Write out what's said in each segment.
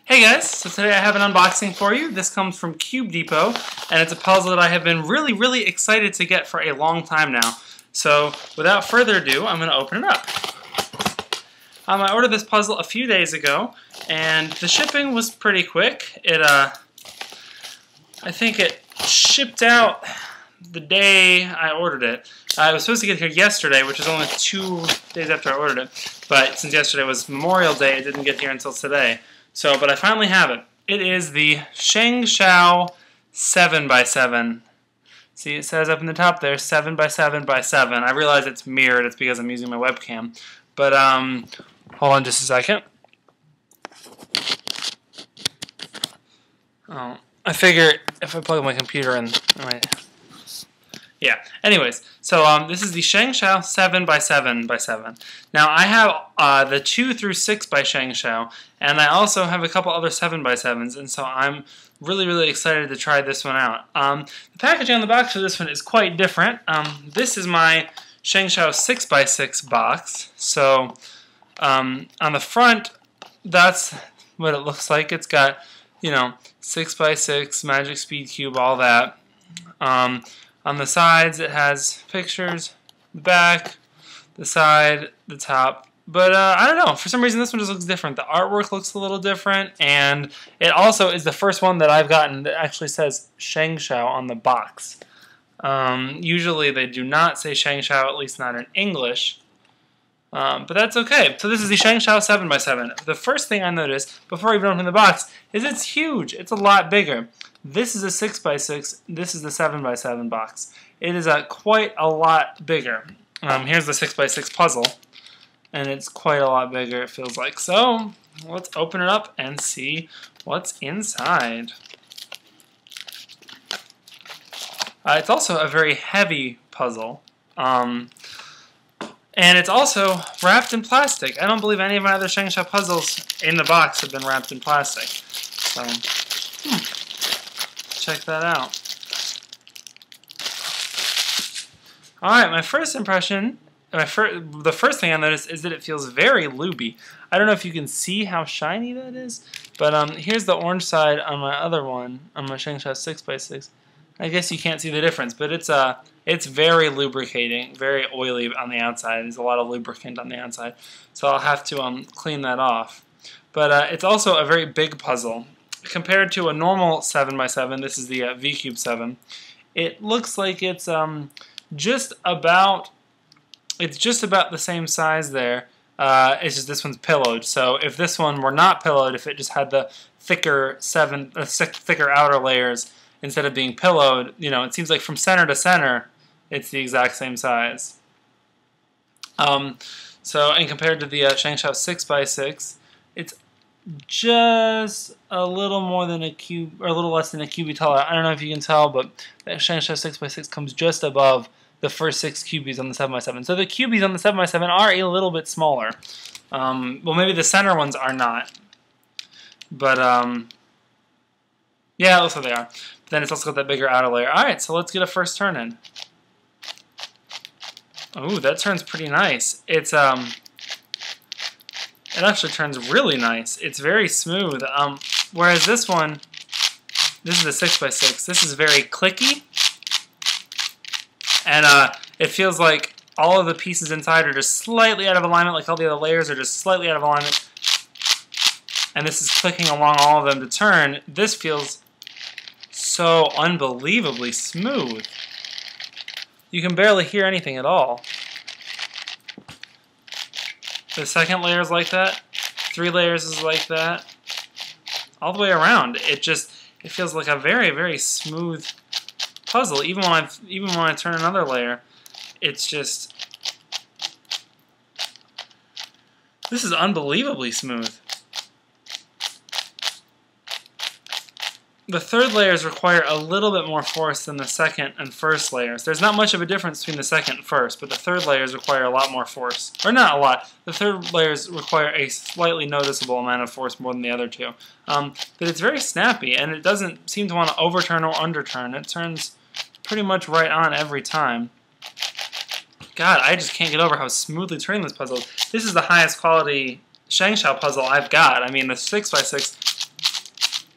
Hey guys, so today I have an unboxing for you. This comes from Cube Depot, and it's a puzzle that I have been really excited to get for a long time now. So without further ado, I'm going to open it up. I ordered this puzzle a few days ago, and the shipping was pretty quick. I think it shipped out the day I ordered it. I was supposed to get here yesterday, which is only 2 days after I ordered it, but since yesterday was Memorial Day, it didn't get here until today. But I finally have it. It is the ShengShou 7x7. See, it says up in the top there, 7x7x7. I realize it's mirrored. It's because I'm using my webcam. But, hold on just a second. Oh, I figure if I plug my computer in, yeah. Anyways, so this is the ShengShou 7x7x7. Now I have the 2 through 6 by ShengShou, and I also have a couple other 7x7s, and so I'm really excited to try this one out. The packaging on the box for this one is quite different. This is my ShengShou 6x6 box. So on the front, that's what it looks like. It's got, 6x6 magic speed cube, all that. On the sides, it has pictures, the back, the side, the top. But I don't know, for some reason this one just looks different. The artwork looks a little different, and it also is the first one that I've gotten that actually says ShengShou on the box. Usually they do not say ShengShou, at least not in English. But that's okay. So this is the ShengShou 7x7. The first thing I noticed before even opening the box is it's huge. It's a lot bigger. This is a 6x6. This is the 7x7 box. It is quite a lot bigger. Here's the 6x6 puzzle, and it's quite a lot bigger, it feels like. So let's open it up and see what's inside. It's also a very heavy puzzle. And it's also wrapped in plastic. I don't believe any of my other ShengShou puzzles in the box have been wrapped in plastic. So, check that out. Alright, my first impression, the first thing I noticed is that it feels very lubey. I don't know if you can see how shiny that is, but here's the orange side on my other one, on my ShengShou 6x6. I guess you can't see the difference, but it's very lubricating, very oily on the outside. There's a lot of lubricant on the outside, so I'll have to clean that off. But it's also a very big puzzle. Compared to a normal 7x7, this is the V-Cube 7, it looks like it's just about the same size there. It's just this one's pillowed. So if this one were not pillowed, if it just had the thicker outer layers instead of being pillowed, it seems like from center to center, it's the exact same size. And compared to the ShengShou 6x6, it's just a little more than a cube, or a little less than a cubie taller. I don't know if you can tell, but the ShengShou 6x6 comes just above the first 6 cubies on the 7x7. So the cubies on the 7x7 are a little bit smaller. Well, maybe the center ones are not. But, yeah, it looks like they are. But then it's also got that bigger outer layer. Alright, so let's get a first turn in. Ooh, that turns pretty nice. It actually turns really nice. It's very smooth. Whereas this one, this is a 6x6. This is very clicky. And it feels like all of the pieces inside are just slightly out of alignment, like all the other layers are just slightly out of alignment. And this is clicking along all of them to turn. This feels so unbelievably smooth. You can barely hear anything at all. The second layer is like that. 3 layers is like that. All the way around. It feels like a very smooth puzzle. Even when I turn another layer, it's just, this is unbelievably smooth. The third layers require a little bit more force than the second and first layers. There's not much of a difference between the second and first, but the third layers require a lot more force. Or not a lot. The third layers require a slightly noticeable amount of force more than the other two. But it's very snappy, and it doesn't seem to want to overturn or underturn. It turns pretty much right on every time. God, I just can't get over how smoothly turning this puzzle is. This is the highest quality ShengShou puzzle I've got. I mean, the 6x6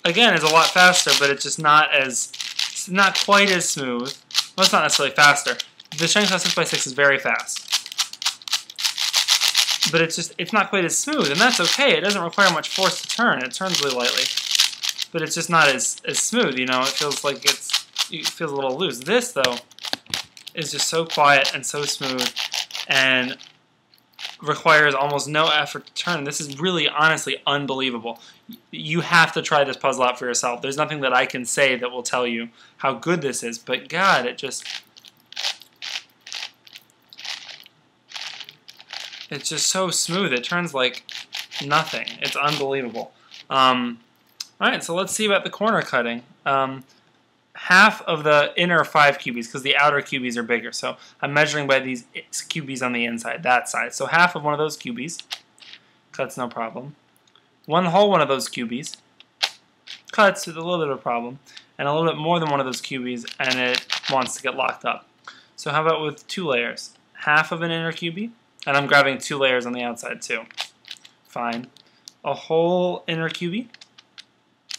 again, is a lot faster, but it's just not quite as smooth. Well, it's not necessarily faster. The ShengShou 6x6 is very fast. But it's not quite as smooth, and that's okay. It doesn't require much force to turn. It turns really lightly. But it's just not as smooth, you know. It feels like it feels a little loose. This, though, is just so quiet and so smooth and requires almost no effort to turn. This is really, honestly, unbelievable. You have to try this puzzle out for yourself. There's nothing that I can say that will tell you how good this is, but God, it's just so smooth. It turns like nothing. It's unbelievable. Alright, so let's see about the corner cutting. Half of the inner 5 cubies, because the outer cubies are bigger. So I'm measuring by these cubies on the inside, that side. So half of one of those cubies cuts no problem. One whole one of those cubies cuts with a little bit of a problem. And a little bit more than one of those cubies, and it wants to get locked up. So how about with 2 layers? Half of an inner cubie, and I'm grabbing 2 layers on the outside too. Fine. A whole inner cubie.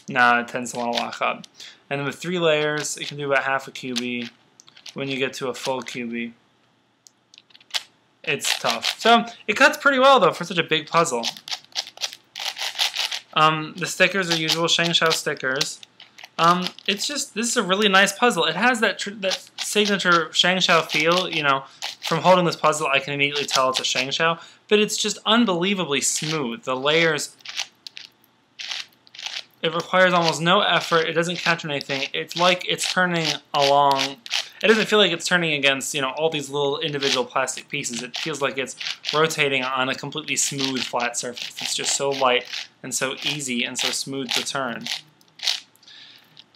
Nah, it tends to want to lock up. And then with 3 layers, you can do about half a cubie. When you get to a full cubie, it's tough. So it cuts pretty well though for such a big puzzle. The stickers are usual ShengShou stickers. This is a really nice puzzle. It has that signature ShengShou feel, you know. From holding this puzzle, I can immediately tell it's a ShengShou, but it's just unbelievably smooth. The layers, it requires almost no effort. It doesn't capture anything. It's like it's turning along. It doesn't feel like it's turning against, you know, all these little individual plastic pieces. It feels like it's rotating on a completely smooth, flat surface. It's just so light and so easy and so smooth to turn.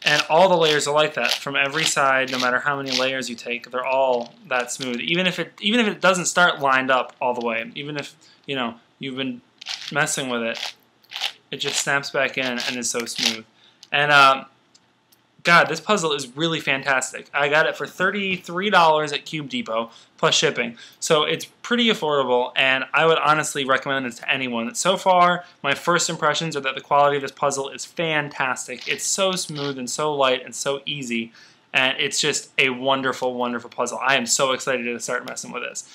And all the layers are like that from every side. No matter how many layers you take, they're all that smooth. Even if it doesn't start lined up all the way, even if you know you've been messing with it, it just snaps back in and is so smooth. And God, this puzzle is really fantastic. I got it for $33 at Cube Depot plus shipping, so it's pretty affordable. And I would honestly recommend it to anyone. So far, my first impressions are that the quality of this puzzle is fantastic. It's so smooth and so light and so easy, and it's just a wonderful, wonderful puzzle. I am so excited to start messing with this.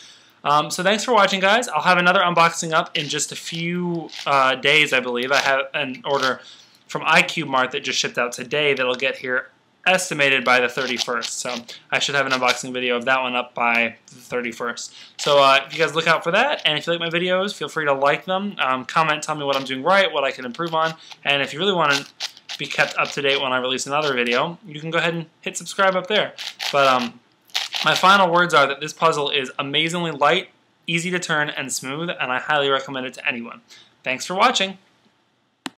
So thanks for watching, guys. I'll have another unboxing up in just a few days, I believe. I have an order from iCube Mart that just shipped out today that'll get here estimated by the 31st. So I should have an unboxing video of that one up by the 31st. So if you guys look out for that, and if you like my videos, feel free to like them, comment, tell me what I'm doing right, what I can improve on, and if you really want to be kept up to date when I release another video, you can go ahead and hit subscribe up there. But my final words are that this puzzle is amazingly light, easy to turn, and smooth, and I highly recommend it to anyone. Thanks for watching.